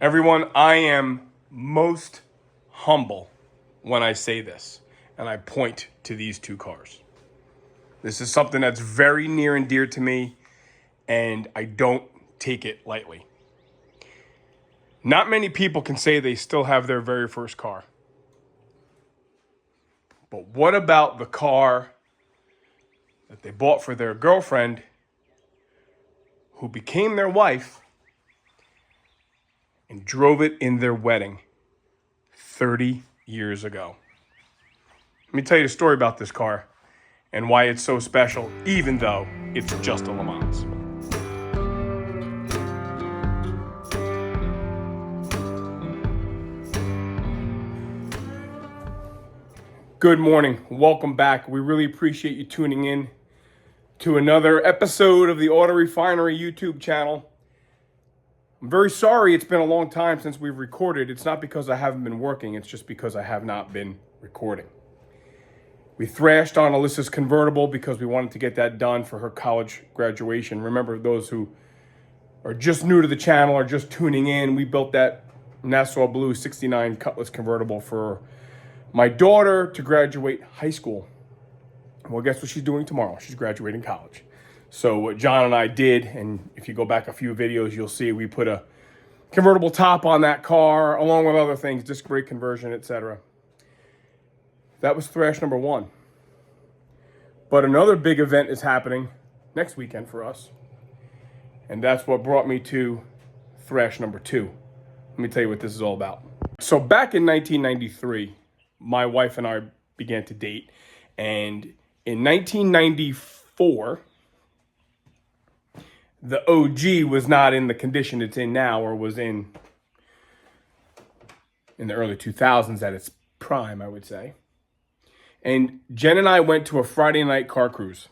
Everyone, I am most humble when I say this, and I point to these two cars. This is something that's very near and dear to me, and I don't take it lightly. Not many people can say they still have their very first car. But what about the car that they bought for their girlfriend, who became their wife, and drove it in their wedding 30 years ago? Let me tell you a story about this car and why it's so special, even though it's just a Lemans. Good morning. Welcome back. We really appreciate you tuning in to another episode of the Auto Refinery YouTube channel. I'm very sorry it's been a long time since we've recorded. It's not because I haven't been working. It's just because I have not been recording. We thrashed on Alyssa's convertible because we wanted to get that done for her college graduation. Remember, those who are just new to the channel or just tuning in, we built that Nassau Blue 69 Cutlass convertible for my daughter to graduate high school. Well, guess what she's doing tomorrow? She's graduating college. So what John and I did, and if you go back a few videos, you'll see we put a convertible top on that car, along with other things, disc brake conversion, etc. That was thrash number one. But another big event is happening next weekend for us. And that's what brought me to thrash number two. Let me tell you what this is all about. So back in 1993, my wife and I began to date. And in 1994, the OG was not in the condition it's in now, or was in the early 2000s at its prime, I would say. And Jen and I went to a Friday night car cruise.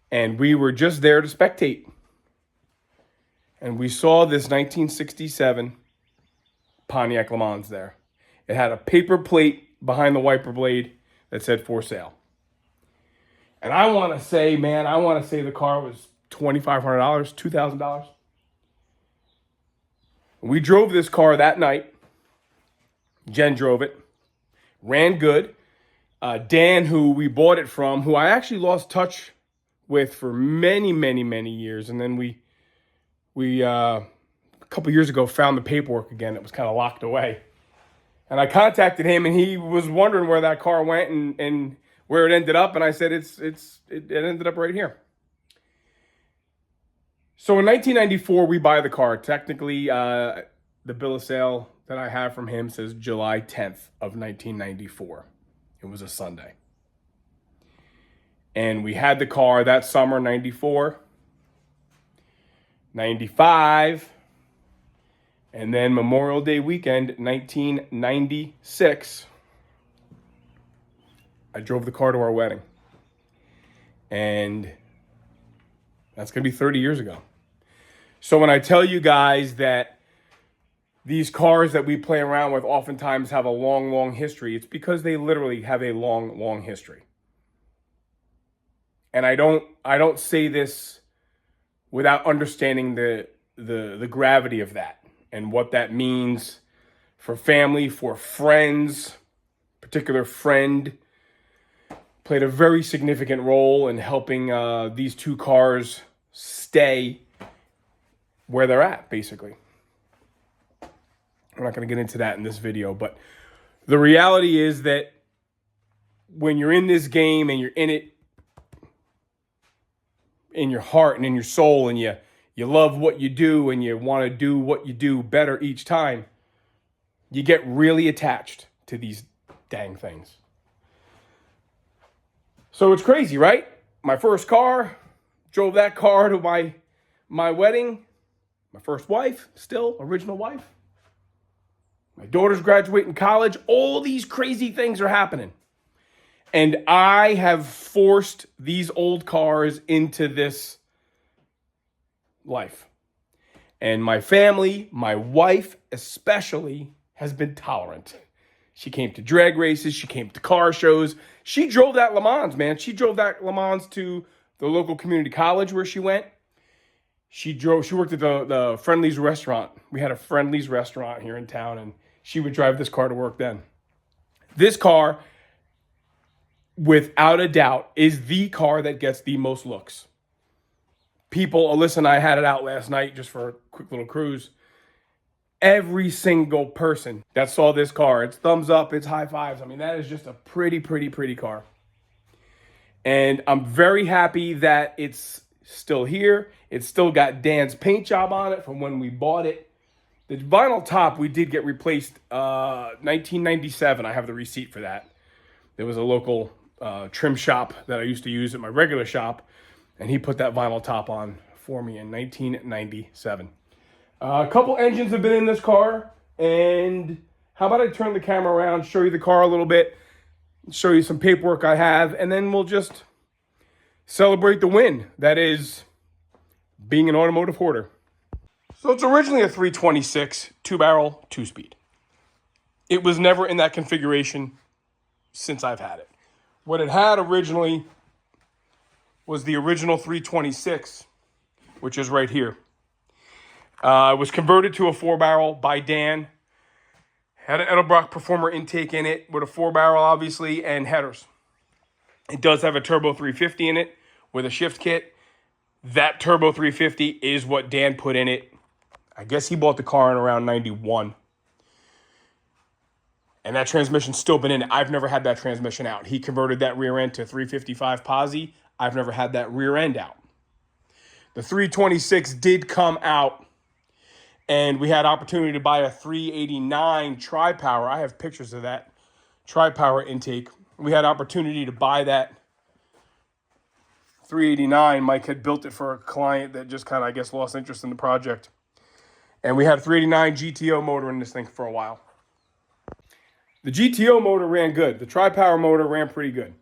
And we were just there to spectate. And we saw this 1967 Pontiac Lemans there. It had a paper plate behind the wiper blade that said for sale. And I want to say the car was $2,500, $2,000. We drove this car that night. Jen drove it. Ran good. Dan, who we bought it from, who I actually lost touch with for many, many, many years. And then we a couple years ago found the paperwork again. It was kind of locked away. And I contacted him, and he was wondering where that car went and where it ended up. And I said, it ended up right here. So in 1994, we buy the car. Technically, the bill of sale that I have from him says July 10th of 1994. It was a Sunday. And we had the car that summer, 94, 95, and then Memorial Day weekend, 1996, I drove the car to our wedding. And that's going to be 30 years ago. So when I tell you guys that these cars that we play around with oftentimes have a long, long history, it's because they literally have a long, long history. And I don't say this without understanding the gravity of that and what that means for family, for friends. Particular friend played a very significant role in helping these two cars stay where they're at, basically. I'm not going to get into that in this video, but the reality is that when you're in this game and you're in it in your heart and in your soul, and you love what you do and you want to do what you do better each time, you get really attached to these dang things. So it's crazy, right? My first car, drove that car to my wedding. My first wife, still original wife. My daughter's graduating college. All these crazy things are happening. And I have forced these old cars into this life. And my family, my wife especially, has been tolerant. She came to drag races. She came to car shows. She drove that Lemans, man. She drove that Lemans to the local community college where she went. She worked at the Friendly's restaurant. We had a Friendly's restaurant here in town, and she would drive this car to work then. This car, without a doubt, is the car that gets the most looks. People, Alyssa and I had it out last night just for a quick little cruise. Every single person that saw this car, it's thumbs up, it's high fives. I mean, that is just a pretty, pretty, pretty car. And I'm very happy that it's still here. It's still got Dan's paint job on it from when we bought it. The vinyl top we did get replaced 1997. I have the receipt for that. There was a local trim shop that I used to use at my regular shop, and he put that vinyl top on for me in 1997. A couple engines have been in this car, and how about I turn the camera around, show you the car a little bit, show you some paperwork I have, and then we'll just celebrate the win. That is being an automotive hoarder. So it's originally a 326 two-barrel, two-speed. It was never in that configuration since I've had it. What it had originally was the original 326, which is right here. It was converted to a four-barrel by Dan. Had an Edelbrock Performer intake in it with a four-barrel, obviously, and headers. It does have a Turbo 350 in it with a shift kit. That Turbo 350 is what Dan put in it. I guess he bought the car in around 91. And that transmission's still been in it. I've never had that transmission out. He converted that rear end to 355 posi. I've never had that rear end out. The 326 did come out, and we had opportunity to buy a 389 Tri-Power. I have pictures of that Tri-Power intake. We had opportunity to buy that 389. Mike had built it for a client that just kind of, I guess, lost interest in the project. And we had a 389 GTO motor in this thing for a while. The GTO motor ran good. The Tri-Power motor ran pretty good.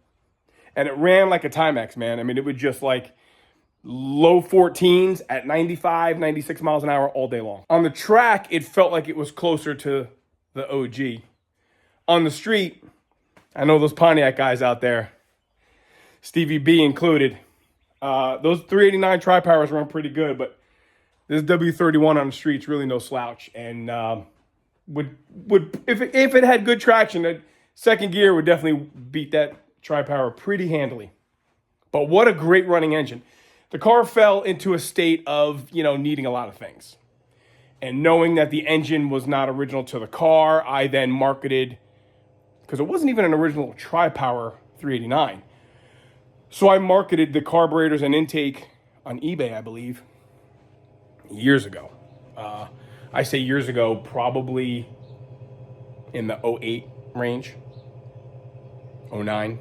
And it ran like a Timex, man. I mean, it would just like low 14s at 95, 96 miles an hour all day long. On the track, it felt like it was closer to the OG. On the street, I know those Pontiac guys out there, Stevie B included, those 389 Tri-Powers run pretty good, but this W31 on the street's really no slouch. And would if it had good traction, that second gear would definitely beat that Tri-Power pretty handily. But what a great running engine. The car fell into a state of, needing a lot of things. And knowing that the engine was not original to the car, I then marketed, because it wasn't even an original Tri-Power 389. So I marketed the carburetors and intake on eBay, I believe, years ago. I say years ago, probably in the 08 range, 09.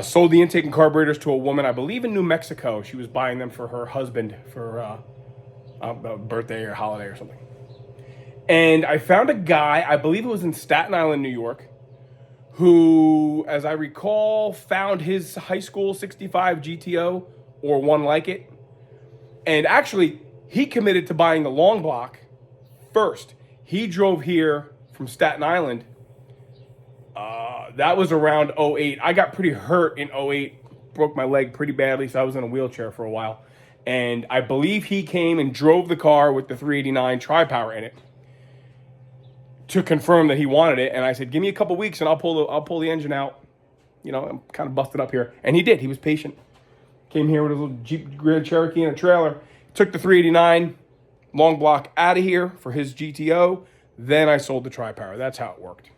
Sold the intake and carburetors to a woman, I believe in New Mexico. She was buying them for her husband for a birthday or holiday or something. And I found a guy, I believe it was in Staten Island, New York, who, as I recall, found his high school 65 GTO or one like it. And actually, he committed to buying the long block first. He drove here from Staten Island. That was around 08. I got pretty hurt in 08, broke my leg pretty badly, so I was in a wheelchair for a while. And I believe he came and drove the car with the 389 Tri-Power in it to confirm that he wanted it. And I said, give me a couple weeks and I'll pull the engine out. I'm kind of busted up here. And he did. He was patient. Came here with a little Jeep Grand Cherokee and a trailer. Took the 389 long block out of here for his GTO. Then I sold the Tri-Power. That's how it worked.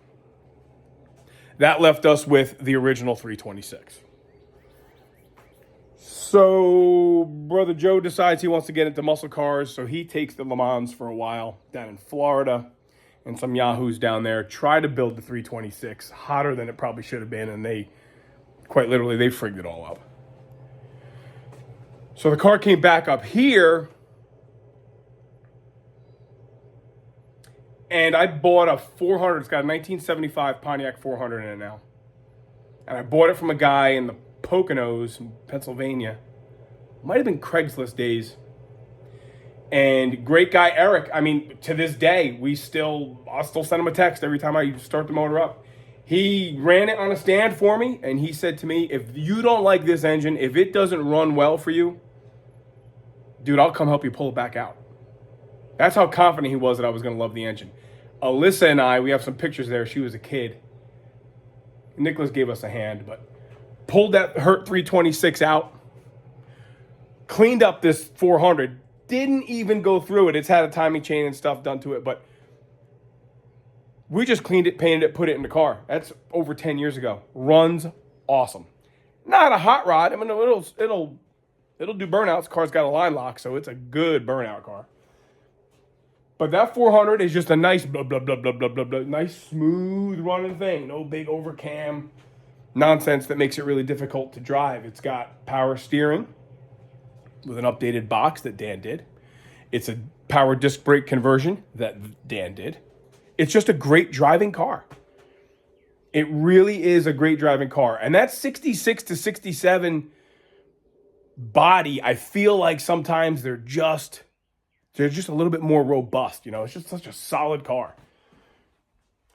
That left us with the original 326. So Brother Joe decides he wants to get into muscle cars, so he takes the Lemans for a while down in Florida, and some yahoos down there try to build the 326 hotter than it probably should have been, and they, quite literally, they frigged it all up. So the car came back up here, and I bought a 400. It's got a 1975 Pontiac 400 in it now. And I bought it from a guy in the Poconos in Pennsylvania. Might have been Craigslist days. And great guy, Eric. I mean, to this day, I'll still send him a text every time I start the motor up. He ran it on a stand for me, and he said to me, if you don't like this engine, if it doesn't run well for you, Dude, I'll come help you pull it back out. That's how confident he was that I was going to love the engine. Alyssa and I, we have some pictures there. She was a kid. Nicholas gave us a hand, but pulled that Hurt 326 out, cleaned up this 400, didn't even go through it. It's had a timing chain and stuff done to it, but we just cleaned it, painted it, put it in the car. That's over 10 years ago. Runs awesome. Not a hot rod. I mean, it'll do burnouts. Car's got a line lock, so it's a good burnout car. But that 400 is just a nice blah, blah, blah, blah, blah, blah, blah, nice smooth running thing. No big overcam nonsense that makes it really difficult to drive. It's got power steering with an updated box that Dan did. It's a power disc brake conversion that Dan did. It's just a great driving car. It really is a great driving car. And that 66 to 67 body, I feel like sometimes they're just a little bit more robust. You know, it's just such a solid car.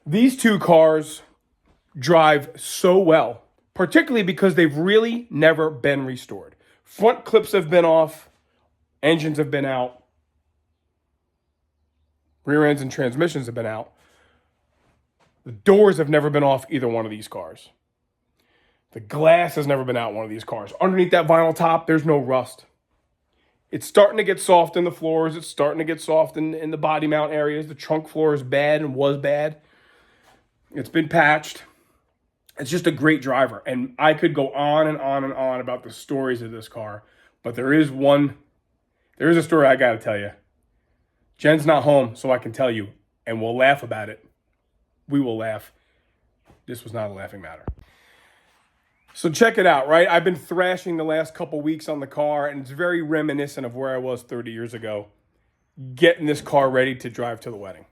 These two cars drive so well, particularly because they've really never been restored. Front clips have been off, engines have been out, rear ends and transmissions have been out. The doors have never been off either one of these cars. The glass has never been out one of these cars. Underneath that vinyl top, there's no rust. It's starting to get soft in the floors. It's starting to get soft in the body mount areas. The trunk floor is bad and was bad. It's been patched. It's just a great driver. And I could go on and on and on about the stories of this car. But there is a story I got to tell you. Jen's not home, so I can tell you. And we'll laugh about it. We will laugh. This was not a laughing matter. So check it out, right? I've been thrashing the last couple weeks on the car, and it's very reminiscent of where I was 30 years ago, getting this car ready to drive to the wedding.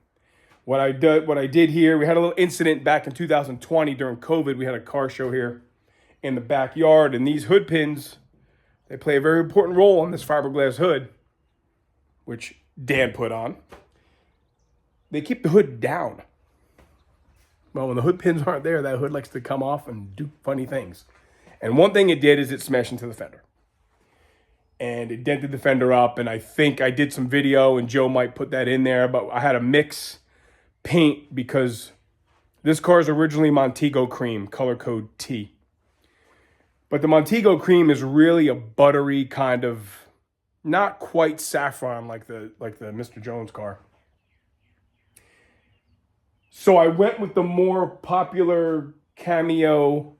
What I did here, we had a little incident back in 2020 during COVID. We had a car show here in the backyard, and these hood pins, they play a very important role on this fiberglass hood, which Dan put on. They keep the hood down. Well, when the hood pins aren't there, that hood likes to come off and do funny things. And one thing it did is it smashed into the fender. And it dented the fender up, and I think I did some video, and Joe might put that in there, but I had to mix paint because this car is originally Montego Cream, color code T. But the Montego Cream is really a buttery kind of, not quite saffron like the Mr. Jones car. So I went with the more popular Cameo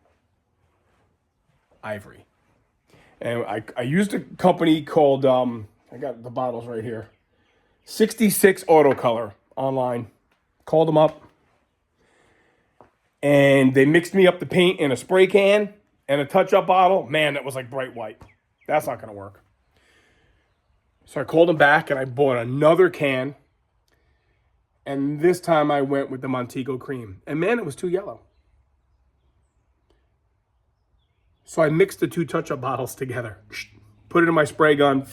Ivory. And I used a company called, I got the bottles right here, 66 Auto Color online. Called them up. And they mixed me up the paint in a spray can and a touch-up bottle. Man, that was like bright white. That's not going to work. So I called them back and I bought another can. And this time I went with the Montego Cream. And man, it was too yellow. So I mixed the two touch-up bottles together. Put it in my spray gun.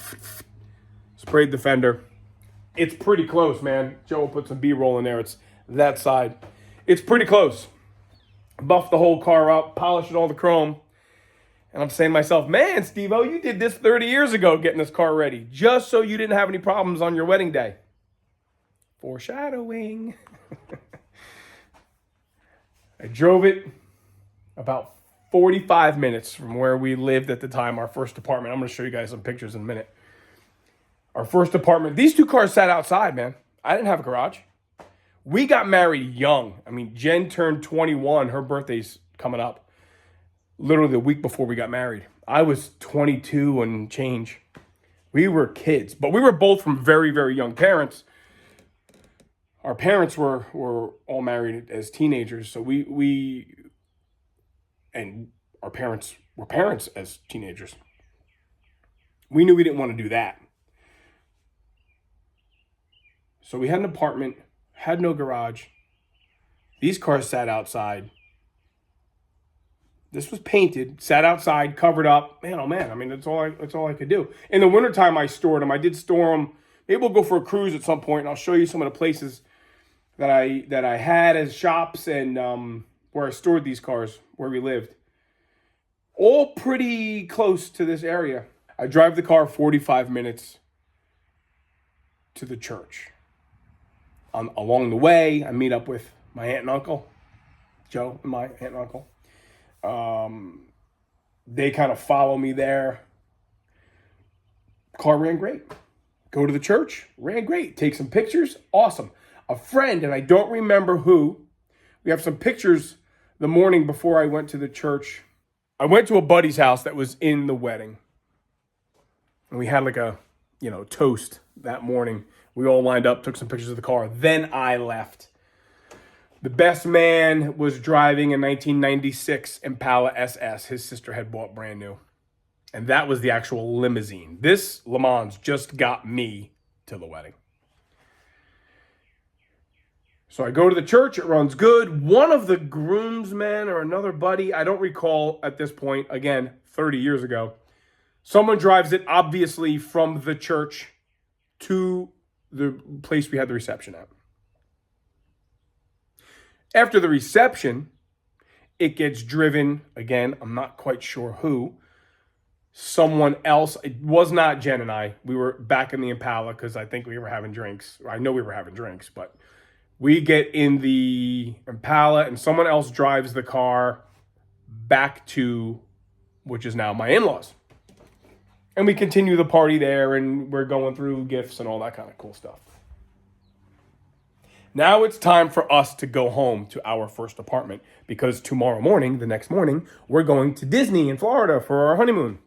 Sprayed the fender. It's pretty close, man. Joe will put some B-roll in there. It's that side. It's pretty close. Buffed the whole car up. Polished all the chrome. And I'm saying to myself, man, Steve-O, you did this 30 years ago getting this car ready. Just so you didn't have any problems on your wedding day. Foreshadowing. I drove it about 45 minutes from where we lived at the time, our first apartment. I'm going to show you guys some pictures in a minute. Our first apartment. These two cars sat outside, man. I didn't have a garage. We got married young. I mean, Jen turned 21. Her birthday's coming up. Literally the week before we got married. I was 22 and change. We were kids. But we were both from very, very young parents. Our parents were all married as teenagers, so and our parents were parents as teenagers. We knew we didn't want to do that. So we had an apartment, had no garage. These cars sat outside. This was painted, sat outside, covered up. Man, oh man, I mean, that's all I could do. In the wintertime, I stored them. I did store them. Maybe we'll go for a cruise at some point, and I'll show you some of the places that I had as shops and where I stored these cars, where we lived. All pretty close to this area. I drive the car 45 minutes to the church. Along the way, I meet up with my aunt and uncle, Joe and my aunt and uncle. They kind of follow me there. Car ran great. Go to the church, ran great. Take some pictures, awesome. A friend, and I don't remember who, we have some pictures the morning before I went to the church. I went to a buddy's house that was in the wedding. And we had like a, toast that morning. We all lined up, took some pictures of the car. Then I left. The best man was driving a 1996 Impala SS. His sister had bought brand new. And that was the actual limousine. This Lemans just got me to the wedding. So I go to the church. It runs good. One of the groomsmen or another buddy, I don't recall at this point, again, 30 years ago, someone drives it obviously from the church to the place we had the reception at. After the reception, it gets driven, again, I'm not quite sure who, someone else. It was not Jen and I. We were back in the Impala because I think we were having drinks. I know we were having drinks, but we get in the Impala and someone else drives the car back to, which is now my in-laws. And we continue the party there and we're going through gifts and all that kind of cool stuff. Now it's time for us to go home to our first apartment because tomorrow morning, the next morning, we're going to Disney in Florida for our honeymoon.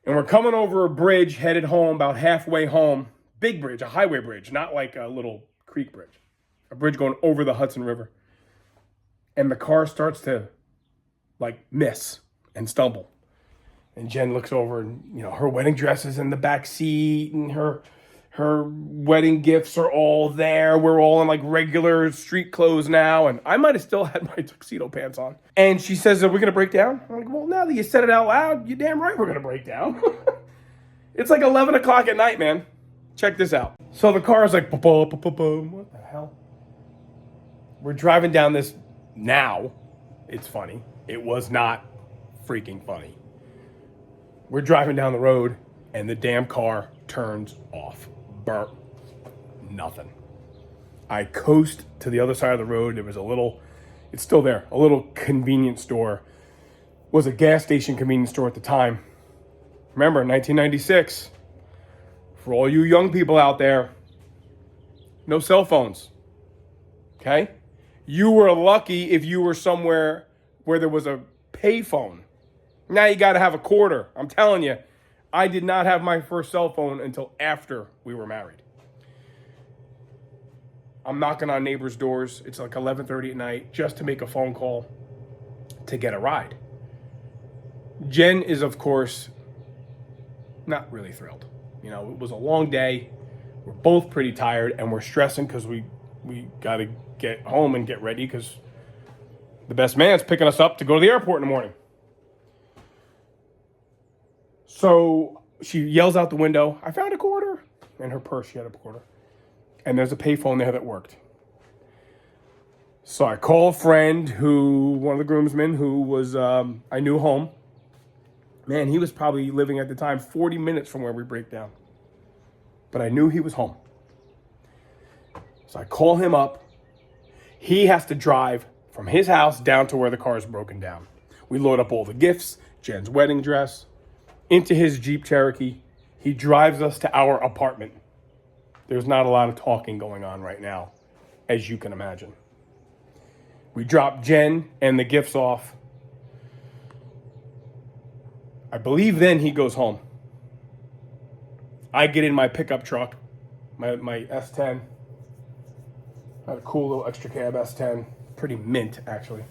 And we're coming over a bridge, headed home, about halfway home. Big bridge, a highway bridge, not like a little creek bridge. A bridge going over the Hudson River. And the car starts to, miss and stumble. And Jen looks over and, her wedding dress is in the back seat and her wedding gifts are all there. We're all in regular street clothes now. And I might have still had my tuxedo pants on. And she says, are we going to break down? I'm like, well, now that you said it out loud, you're damn right we're going to break down. It's 11 o'clock at night, man. Check this out. So the car is what the hell? We're driving down this now. It's funny. It was not freaking funny. We're driving down the road and the damn car turns off. Burp. Nothing. I coast to the other side of the road. There was it's still there, a little convenience store. Was a gas station convenience store at the time. Remember, 1996. For all you young people out there, no cell phones. Okay? You were lucky if you were somewhere where there was a payphone. Now you got to have a quarter. I'm telling you, I did not have my first cell phone until after we were married. I'm knocking on neighbors' doors. It's 11:30 at night just to make a phone call to get a ride. Jen is, of course, not really thrilled. It was a long day. We're both pretty tired and we're stressing because we got to get home and get ready because the best man's picking us up to go to the airport in the morning. So she yells out the window, I found a quarter. In her purse, she had a quarter. And there's a payphone there that worked. So I call a friend one of the groomsmen who was, I knew home. Man, he was probably living at the time 40 minutes from where we break down. But I knew he was home. So I call him up. He has to drive from his house down to where the car is broken down. We load up all the gifts, Jen's wedding dress, into his Jeep Cherokee. He drives us to our apartment. There's not a lot of talking going on right now, as you can imagine. We drop Jen and the gifts off. I believe then he goes home. I get in my pickup truck, my S10. I had a cool little extra cab S10. Pretty mint, actually.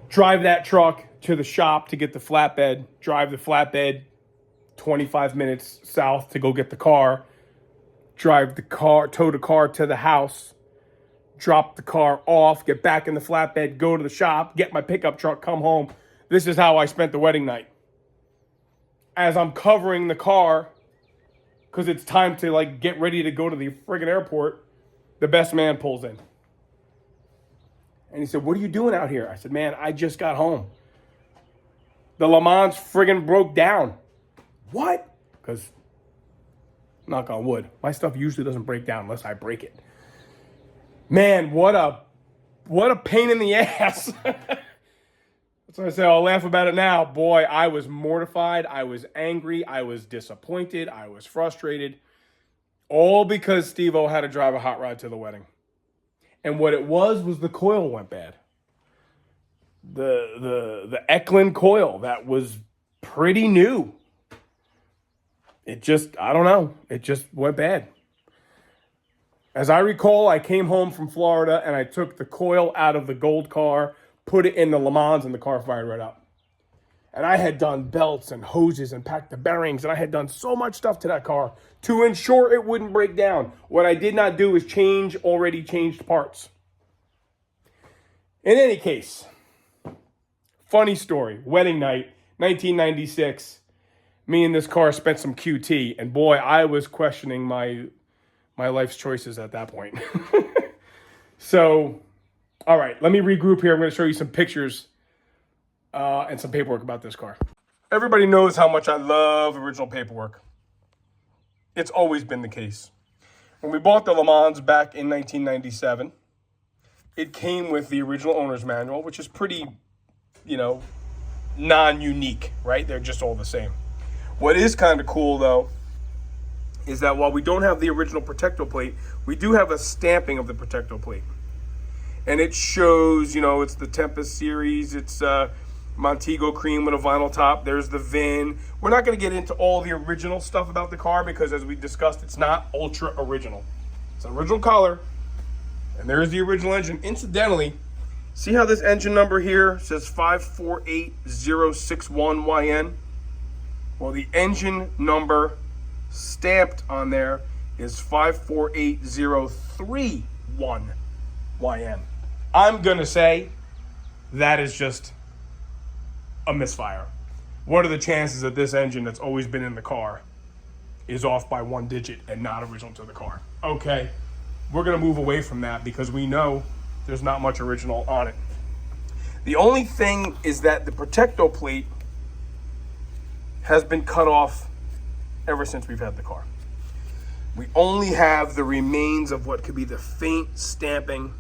Drive that truck to the shop to get the flatbed. Drive the flatbed 25 minutes south to go get the car. Drive the car, tow the car to the house. Drop the car off, get back in the flatbed, go to the shop, get my pickup truck, come home. This is how I spent the wedding night. As I'm covering the car, because it's time to get ready to go to the friggin' airport, the best man pulls in. And he said, what are you doing out here? I said, man, I just got home. The Lemans friggin' broke down. What? Because Knock on wood. My stuff usually doesn't break down unless I break it. Man, what a pain in the ass. That's why I say I'll laugh about it now. Boy, I was mortified. I was angry. I was disappointed. I was frustrated. All because Steve-O had to drive a hot rod to the wedding. And what it was the coil went bad. The Eklund coil that was pretty new. It just, I don't know. It just went bad. As I recall, I came home from Florida and I took the coil out of the gold car, put it in the Lemans, and the car fired right up. And I had done belts and hoses and packed the bearings, and I had done so much stuff to that car to ensure it wouldn't break down. What I did not do is change already changed parts. In any case, funny story, wedding night, 1996. Me and this car spent some QT, and boy, I was questioning my life's choices at that point. So, all right, let me regroup here. I'm going to show you some pictures and some paperwork about this car. Everybody knows how much I love original paperwork. It's always been the case. When we bought the Le Mans back in 1997, it came with the original owner's manual, which is pretty, non-unique, right? They're just all the same. What is kind of cool, though, is that while we don't have the original protector plate, we do have a stamping of the protector plate. And it shows, it's the Tempest series, it's Montego cream with a vinyl top, there's the VIN. We're not going to get into all the original stuff about the car because, as we discussed, it's not ultra original. It's an original color, and there's the original engine. Incidentally, see how this engine number here says 548061YN? Well, the engine number stamped on there is 548031YN. I'm going to say that is just a misfire. What are the chances that this engine that's always been in the car is off by one digit and not original to the car? Okay, we're going to move away from that because we know there's not much original on it. The only thing is that the protector plate has been cut off ever since we've had the car. We only have the remains of what could be the faint stamping.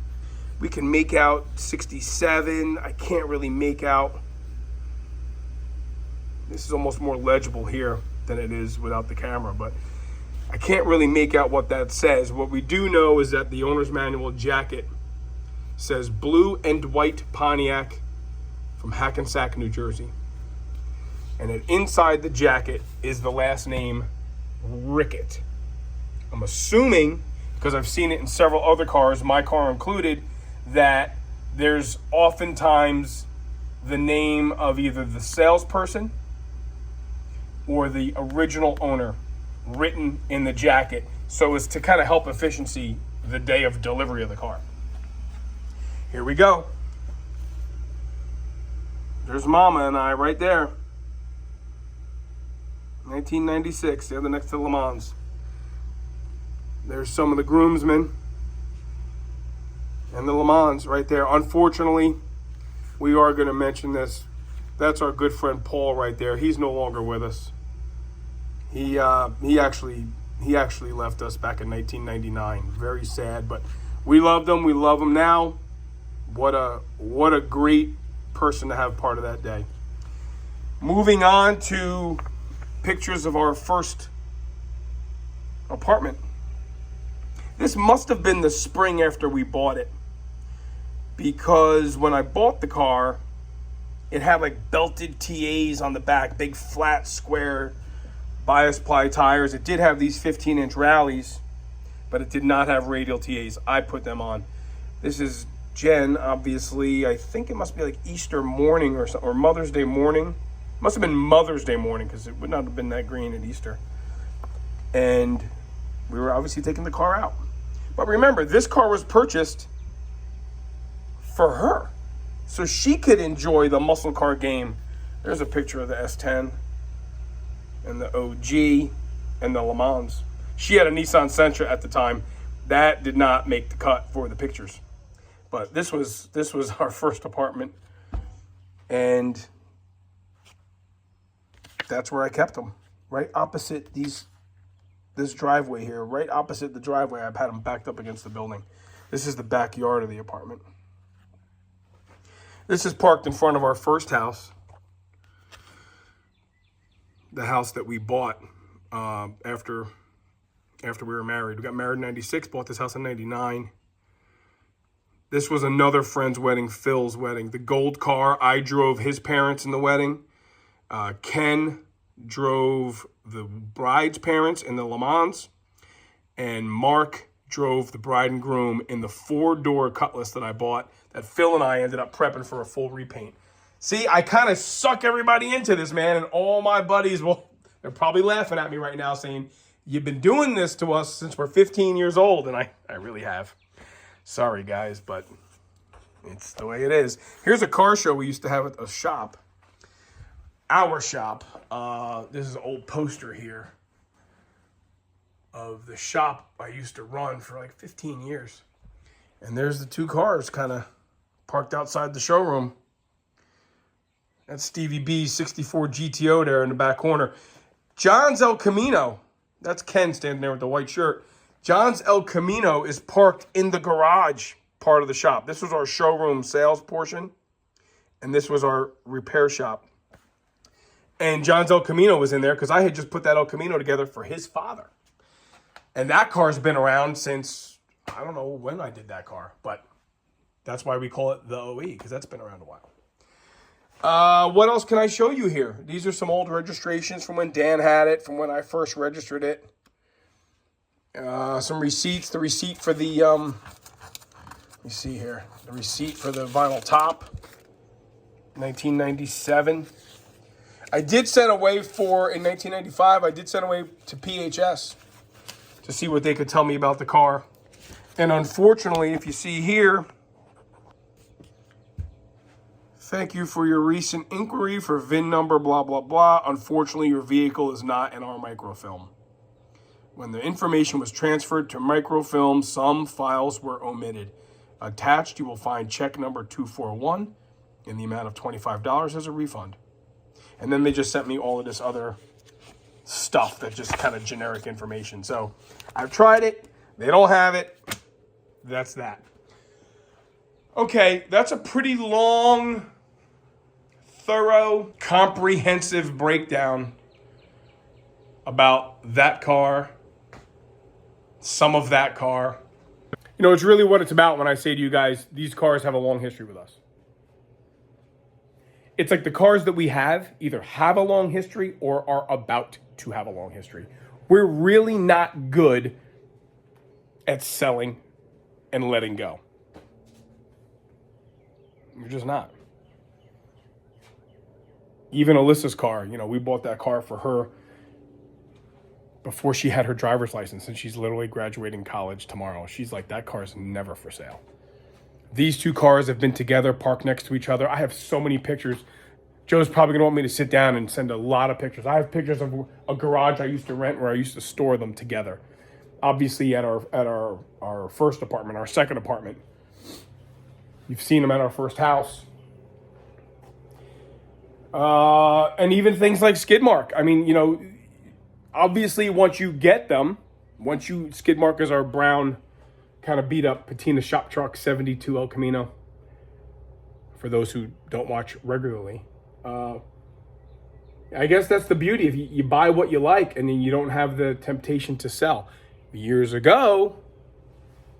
We can make out 67. I can't really make out. This is almost more legible here than it is without the camera, but I can't really make out what that says. What we do know is that the owner's manual jacket says blue and white Pontiac from Hackensack, New Jersey. And then inside the jacket is the last name Rickett. I'm assuming, because I've seen it in several other cars, my car included, that there's oftentimes the name of either the salesperson or the original owner written in the jacket so as to kind of help efficiency the day of delivery of the car. Here we go. There's Mama and I right there. 1996, the other next to Le Mans. There's some of the groomsmen and the Le Mans right there. Unfortunately, we are going to mention this. That's our good friend Paul right there. He's no longer with us. He actually left us back in 1999. Very sad, but we loved him. We love him now. What a great person to have part of that day. Moving on to pictures of our first apartment. This must have been the spring after we bought it, because when I bought the car, it had like belted TAs on the back, big flat square bias ply tires. It did have these 15-inch rallies, but it did not have radial TAs. I put them on. This is Jen, obviously. I think it must be like Easter morning or Mother's Day morning. Must have been Mother's Day morning because it would not have been that green at Easter. And we were obviously taking the car out. But remember, this car was purchased for her, so she could enjoy the muscle car game. There's a picture of the S10 and the OG and the Le Mans. She had a Nissan Sentra at the time. That did not make the cut for the pictures. But this was our first apartment, and that's where I kept them, right opposite these this driveway here, right opposite the driveway. I've had them backed up against the building. This is the backyard of the apartment. This is parked in front of our first house. The house that we bought after we were married. We got married in 96, bought this house in 99. This was another friend's wedding, Phil's wedding. The gold car, I drove his parents in the wedding. Ken drove the bride's parents in the Lemans. And Mark drove the bride and groom in the 4-door Cutlass that I bought that Phil and I ended up prepping for a full repaint. See, I kind of suck everybody into this, man. And all my buddies, well, they're probably laughing at me right now saying, you've been doing this to us since we're 15 years old. And I really have. Sorry, guys, but it's the way it is. Here's a car show we used to have at a shop. Our shop. This is an old poster here of the shop I used to run for like 15 years. And there's the two cars kind of parked outside the showroom. That's Stevie B's 64 GTO there in the back corner. John's El Camino. That's Ken standing there with the white shirt. John's El Camino is parked in the garage part of the shop. This was our showroom sales portion, and this was our repair shop. And John's El Camino was in there because I had just put that El Camino together for his father. And that car's been around since, I don't know when I did that car, but that's why we call it the OE, because that's been around a while. What else can I show you here? These are some old registrations from when Dan had it, from when I first registered it. Some receipts. The receipt for the, let me see here. The receipt for the vinyl top, 1997. I did send away in 1995, I did send away to PHS to see what they could tell me about the car. And unfortunately, if you see here, thank you for your recent inquiry for VIN number, blah, blah, blah. Unfortunately, your vehicle is not in our microfilm. When the information was transferred to microfilm, some files were omitted. Attached, you will find check number 241 in the amount of $25 as a refund. And then they just sent me all of this other stuff that's just kind of generic information. So I've tried it. They don't have it. That's that. Okay, that's a pretty long, thorough, comprehensive breakdown about that car, some of that car. You know, it's really what it's about when I say to you guys, these cars have a long history with us. It's like the cars that we have either have a long history or are about to have a long history. We're really not good at selling and letting go. We're just not. Even Alyssa's car, you know, we bought that car for her before she had her driver's license, and she's literally graduating college tomorrow. She's like, that car is never for sale. These two cars have been together, parked next to each other. I have so many pictures. Joe's probably gonna want me to sit down and send a lot of pictures. I have pictures of a garage I used to rent where I used to store them together. Obviously at our first apartment, our second apartment. You've seen them at our first house. And even things like skid mark. I mean, you know, obviously once you get them, skid mark is our brown kind of beat up patina shop truck 72 El Camino. For those who don't watch regularly. I guess that's the beauty. If you buy what you like and then you don't have the temptation to sell. Years ago,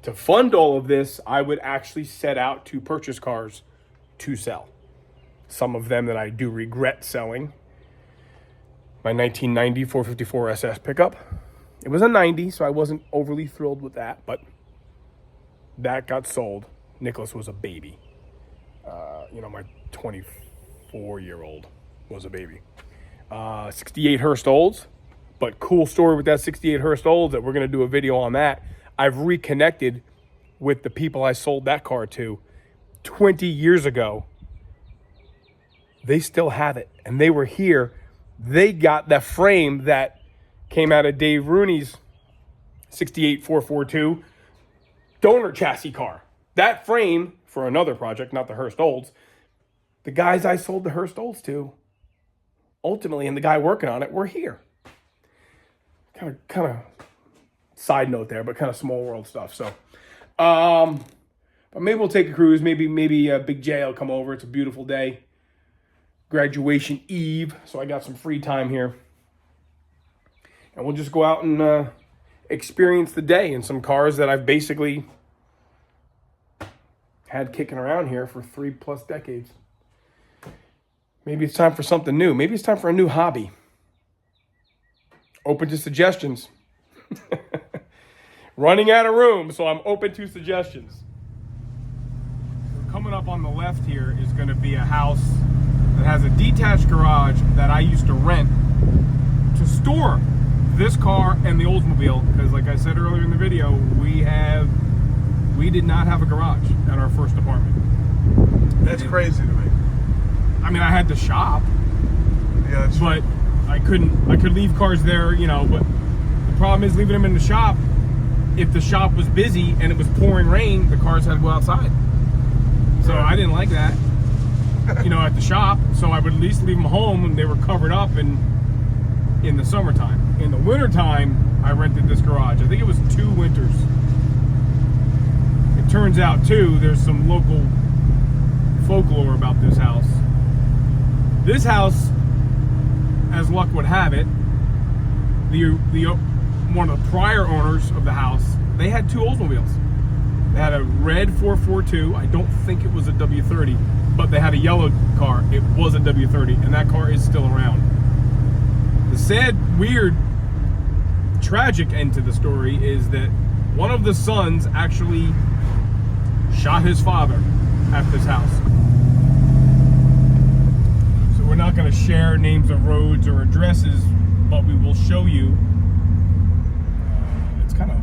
to fund all of this, I would actually set out to purchase cars to sell. Some of them that I do regret selling. My 1990 454 SS pickup. It was a 90, so I wasn't overly thrilled with that, but that got sold. Nicholas was a baby. You know, my 24-year-old was a baby. 68 Hurst Olds, but cool story with that 68 Hurst Olds that we're going to do a video on that. I've reconnected with the people I sold that car to 20 years ago. They still have it, and they were here. They got the frame that came out of Dave Rooney's 68 442 donor chassis car. That frame for another project, not the Hurst Olds, the guys I sold the Hurst Olds to, ultimately, and the guy working on it, were here. kind of side note there, but kind of small world stuff. So, but maybe we'll take a cruise. Maybe Big J will come over. It's a beautiful day. Graduation eve, so I got some free time here. And we'll just go out and experience the day in some cars that I've basically had kicking around here for 3+ decades. Maybe it's time for something new. Maybe it's time for a new hobby. Open to suggestions. Running out of room, so I'm open to suggestions. So coming up on the left here is going to be a house that has a detached garage that I used to rent to store this car and the Oldsmobile, because like I said earlier in the video, we did not have a garage at our first apartment. That's crazy to me. I mean, I had the shop, Yeah, that's but I could leave cars there, you know, but the problem is leaving them in the shop. If the shop was busy and it was pouring rain, the cars had to go outside. So I didn't like that, you know, at the shop. So I would at least leave them home and they were covered up in the summertime. In the wintertime, I rented this garage. I think it was 2 winters. It turns out, too, there's some local folklore about this house. This house, as luck would have it, one of the prior owners of the house, they had 2 Oldsmobiles. They had a red 442. I don't think it was a W30, but they had a yellow car. It was a W30, and that car is still around. The sad, weird, tragic end to the story is that one of the sons actually shot his father at this house. So we're not going to share names of roads or addresses, but we will show you. It's kind of,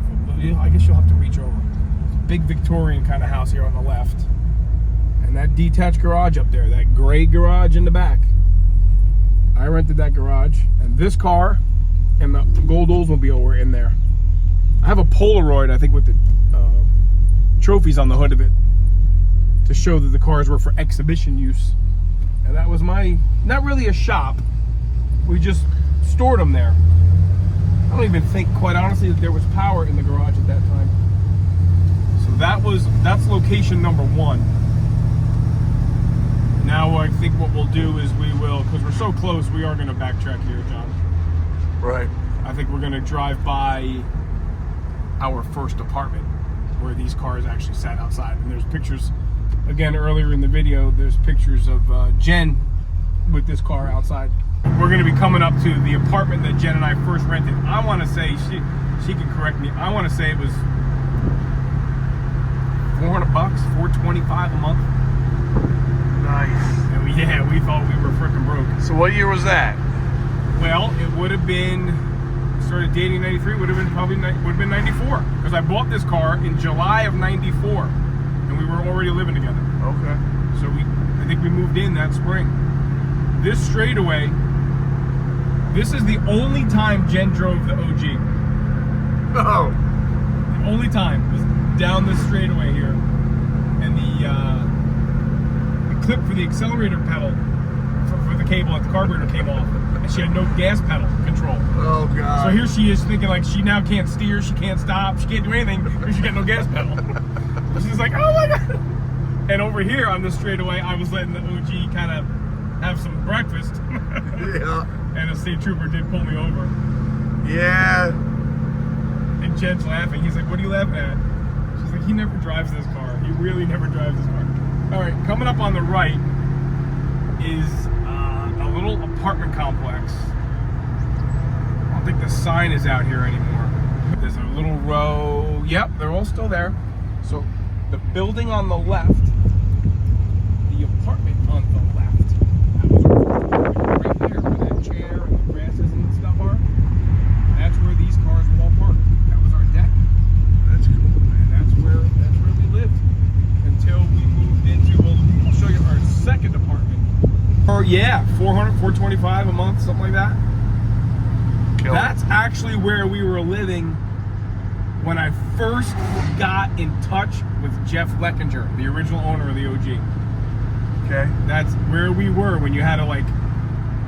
I guess you'll have to reach over. It's a big Victorian kind of house here on the left. And that detached garage up there, that gray garage in the back. I rented that garage, and this car and the gold Oldsmobile were in there. I have a Polaroid, I think, with the trophies on the hood of it to show that the cars were for exhibition use. And that was not really a shop. We just stored them there. I don't even think, quite honestly, that there was power in the garage at that time. So that's location number 1. Now I think what we'll do is we will, because we're so close, we are going to backtrack here, John. right. I think we're going to drive by our first apartment where these cars actually sat outside. And there's pictures, again, earlier in the video, there's pictures of Jen with this car outside. We're going to be coming up to the apartment that Jen and I first rented. I want to say, she can correct me, I want to say it was $400, $425 a month. Nice. And we thought we were freaking broke. So what year was that? Well, it would have been, started dating in 93, would have been 94. Because I bought this car in July of 94. And we were already living together. Okay. So I think we moved in that spring. This straightaway, this is the only time Jen drove the OG. Oh. The only time was down this straightaway here. And the clip for the accelerator pedal for the cable at the carburetor came off, and she had no gas pedal control. Oh God. So here she is thinking like she now can't steer, she can't stop, she can't do anything because she got no gas pedal. She's like, oh my God. And over here on the straightaway, I was letting the OG kind of have some breakfast. Yeah. And a state trooper did pull me over. Yeah. And Jen's laughing. He's like, what are you laughing at? She's like, he never drives this car. He really never drives this car. All right, coming up on the right is a little apartment complex. I don't think the sign is out here anymore. There's a little row. Yep, they're all still there. So the building on the left, the apartment on the left, that was right there where that chair and the grasses and stuff are. That's where these cars were all parked. That was our deck. That's cool. And that's where we lived until we moved into, well, I'll show you our second apartment. Or yeah, $400, $425 a month, something like that. Kill. That's actually where we were living when I first got in touch with Jeff Leckinger, the original owner of the OG. Okay. That's where we were when you had to, like,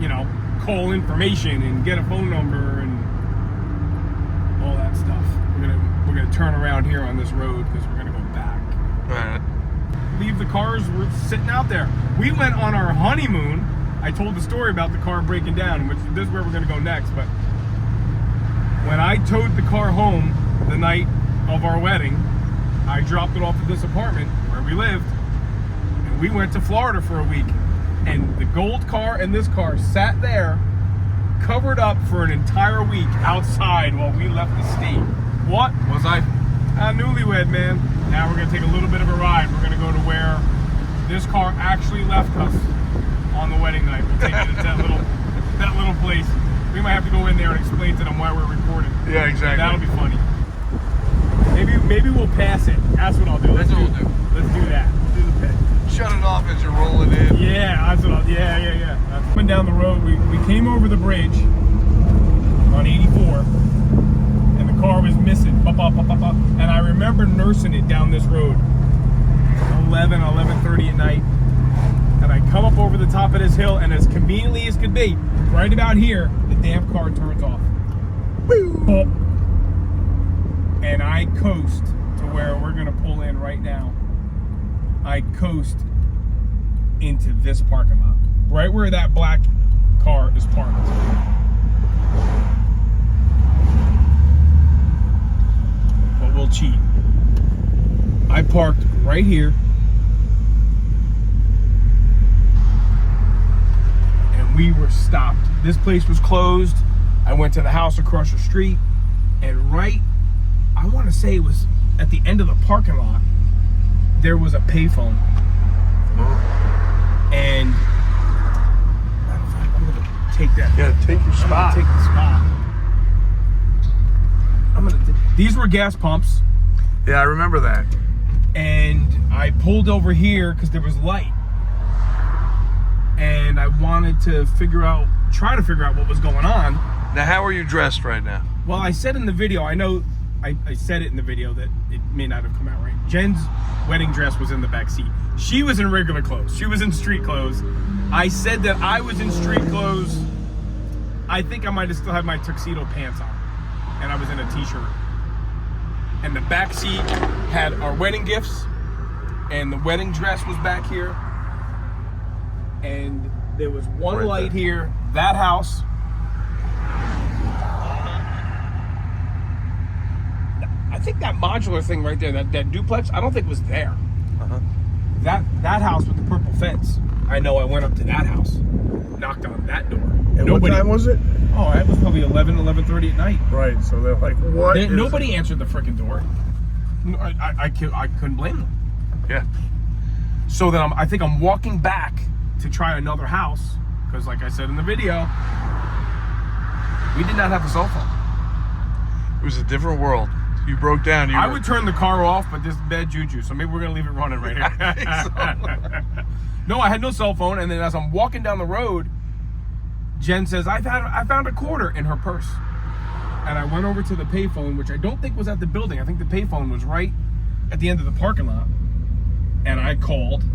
you know, call information and get a phone number. And all that stuff. We're gonna turn around here on this road because we're gonna go back. All right. Leave the cars were sitting out there. We went on our honeymoon. I told the story about the car breaking down, which this is where we're gonna go next. But when I towed the car home the night of our wedding, I dropped it off at this apartment where we lived, and we went to Florida for a week. And the gold car and this car sat there, covered up for an entire week outside while we left the state. What was I? A newlywed, man. Now we're gonna take a little bit of a ride. We're gonna go to where this car actually left us on the wedding night. We'll take you to that little place. We might have to go in there and explain to them why we're recording. Yeah, exactly. That'll be funny. Maybe we'll pass it. That's what I'll do. That's what we'll do. Let's do that. Let's do the pit. Shut it off as you're rolling in. Yeah, that's what I'll, yeah. Coming down the road, we came over the bridge on 84, and the car was missing. And I remember nursing it down this road 11:30 at night. And I come up over the top of this hill, and as conveniently as could be, right about here, the damn car turns off. Woo! And I coast to where we're gonna pull in right now. I coast into this parking lot, right where that black car is parked. But we'll cheat. I parked right here, and we were stopped. This place was closed. I went to the house across the street, and I want to say it was at the end of the parking lot, there was a payphone. And I'm gonna take that. Yeah, take your spot. Take the spot. These were gas pumps. Yeah, I remember that. And I pulled over here because there was light. And I wanted to try to figure out what was going on. Now, how are you dressed right now? Well, I said in the video, I know I said it in the video that it may not have come out right. Jen's wedding dress was in the back seat. She was in regular clothes. She was in street clothes. I said that I was in street clothes. I think I might have still had my tuxedo pants on, and I was in a t-shirt. And the back seat had our wedding gifts, and the wedding dress was back here. And there was one Right light there. here, that house. I think that modular thing right there, that duplex, I don't think was there. Uh-huh. That house with the purple fence, I know I went up to that house, knocked on that door. And what time was it? Oh, it was probably 11:30 at night. Right, so they're like, what? Nobody answered the freaking door. I couldn't blame them. Yeah. So then I think I'm walking back to try another house, because like I said in the video, we did not have a cell phone. It was a different world. You broke down. I would turn the car off, but this is bad juju, so maybe we're gonna leave it running right here. No, I had no cell phone, and then as I'm walking down the road, Jen says, I found a quarter in her purse. And I went over to the payphone, which I don't think was at the building. I think the payphone was right at the end of the parking lot. And I called.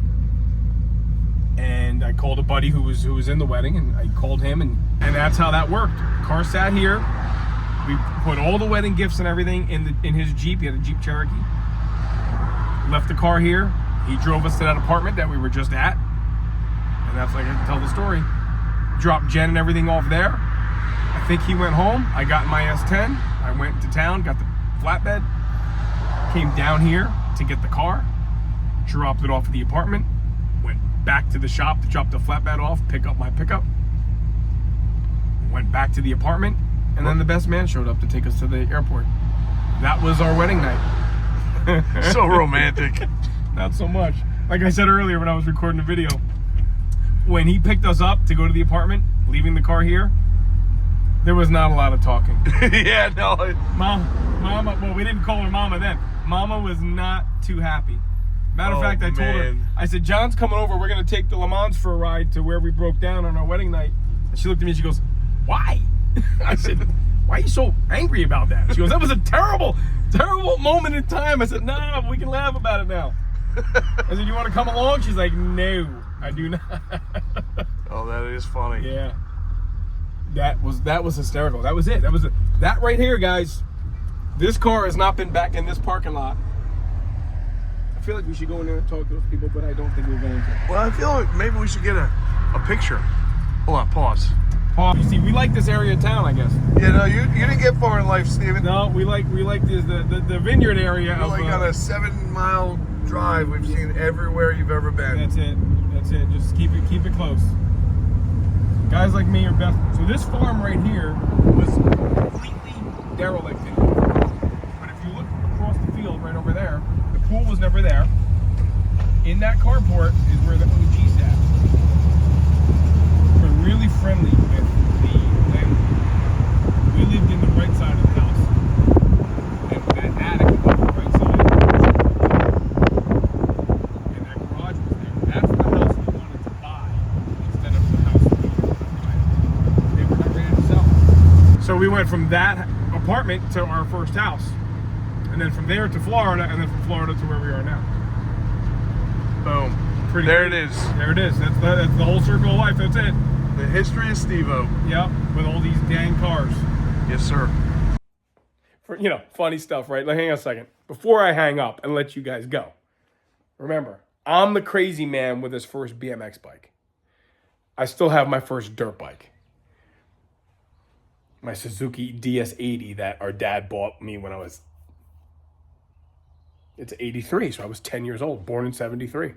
And I called a buddy who was in the wedding, and I called him, and that's how that worked. Car sat here. We put all the wedding gifts and everything in his Jeep. He had a Jeep Cherokee. Left the car here. He drove us to that apartment that we were just at. And that's like I can tell the story. Dropped Jen and everything off there. I think he went home. I got in my S10. I went to town, got the flatbed. Came down here to get the car. Dropped it off at the apartment. Went back to the shop to drop the flatbed off, pick up my pickup. Went back to the apartment. And then the best man showed up to take us to the airport. That was our wedding night. So romantic. Not so much. Like I said earlier when I was recording the video, when he picked us up to go to the apartment, leaving the car here, there was not a lot of talking. Yeah, no. Mama, well, we didn't call her Mama then. Mama was not too happy. Matter of fact, I told her, I said, John's coming over. We're going to take the Lemans for a ride to where we broke down on our wedding night. And she looked at me and she goes, why? I said, why are you so angry about that? She goes, that was a terrible, terrible moment in time. I said, no, we can laugh about it now. I said, you want to come along? She's like, no, I do not. Oh, that is funny. Yeah. That was hysterical. That was it. That right here, guys. This car has not been back in this parking lot. I feel like we should go in there and talk to those people, but I don't think we're going to. Well, I feel like maybe we should get a picture. Hold on, pause. You see, we like this area of town, I guess. Yeah, no, you didn't get far in life, Steven. No, we like the vineyard area. We're like on a 7-mile drive. We've seen everywhere you've ever been. That's it. That's it. Just keep it close. Guys like me are best. So this farm right here was completely derelict. But if you look across the field right over there, the pool was never there. In that carport is where the OG sat. We're really friendly with the landlord. We lived in the right side of the house. And that attic above the right side. And that garage was there. That's the house we wanted to buy instead of the house we wanted to buy. They were not ready to sell. So we went from that apartment to our first house. And then from there to Florida, and then from Florida to where we are now. Boom. Pretty There good. it is. There it is. That's the whole circle of life. That's it. The history of Steve-O. Yep, with all these dang cars. Yes, sir. Funny stuff, right? Like, hang on a second. Before I hang up and let you guys go, remember, I'm the crazy man with his first BMX bike. I still have my first dirt bike. My Suzuki DS80 that our dad bought me when it's 83, so I was 10 years old, born in 73.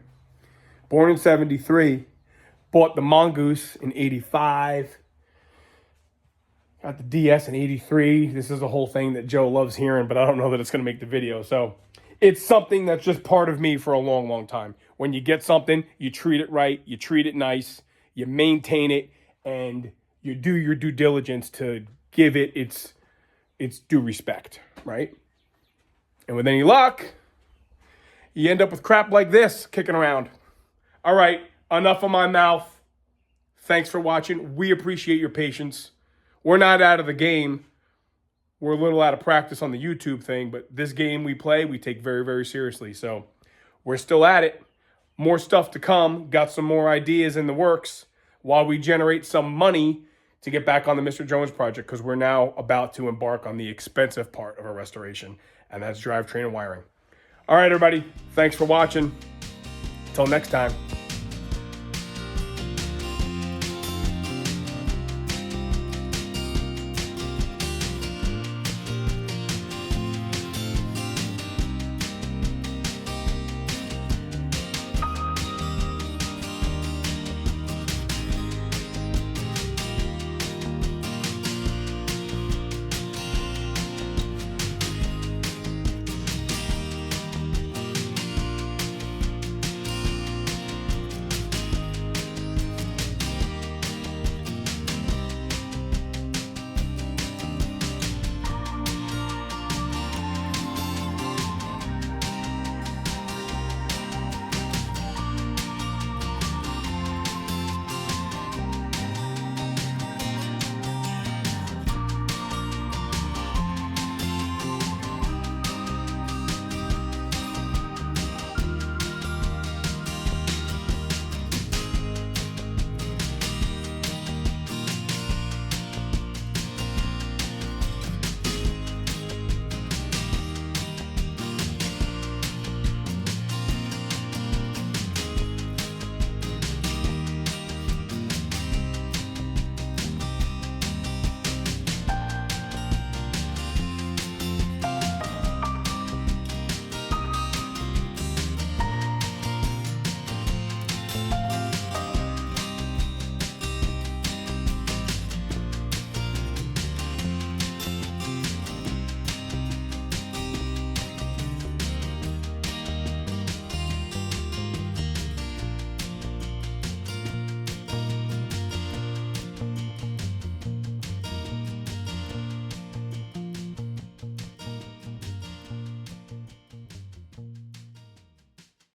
Born in 73, bought the Mongoose in 85. Got the DS in 83. This is a whole thing that Joe loves hearing, but I don't know that it's going to make the video. So it's something that's just part of me for a long, long time. When you get something, you treat it right, you treat it nice, you maintain it, and you do your due diligence to give it its due respect, right? And with any luck, you end up with crap like this kicking around. All right, enough of my mouth. Thanks for watching. We appreciate your patience. We're not out of the game. We're a little out of practice on the YouTube thing, but this game we play, we take very, very seriously. So we're still at it. More stuff to come. Got some more ideas in the works while we generate some money to get back on the Mr. Jones project, because we're now about to embark on the expensive part of our restoration, and that's drivetrain and wiring. All right, everybody. Thanks for watching. Until next time.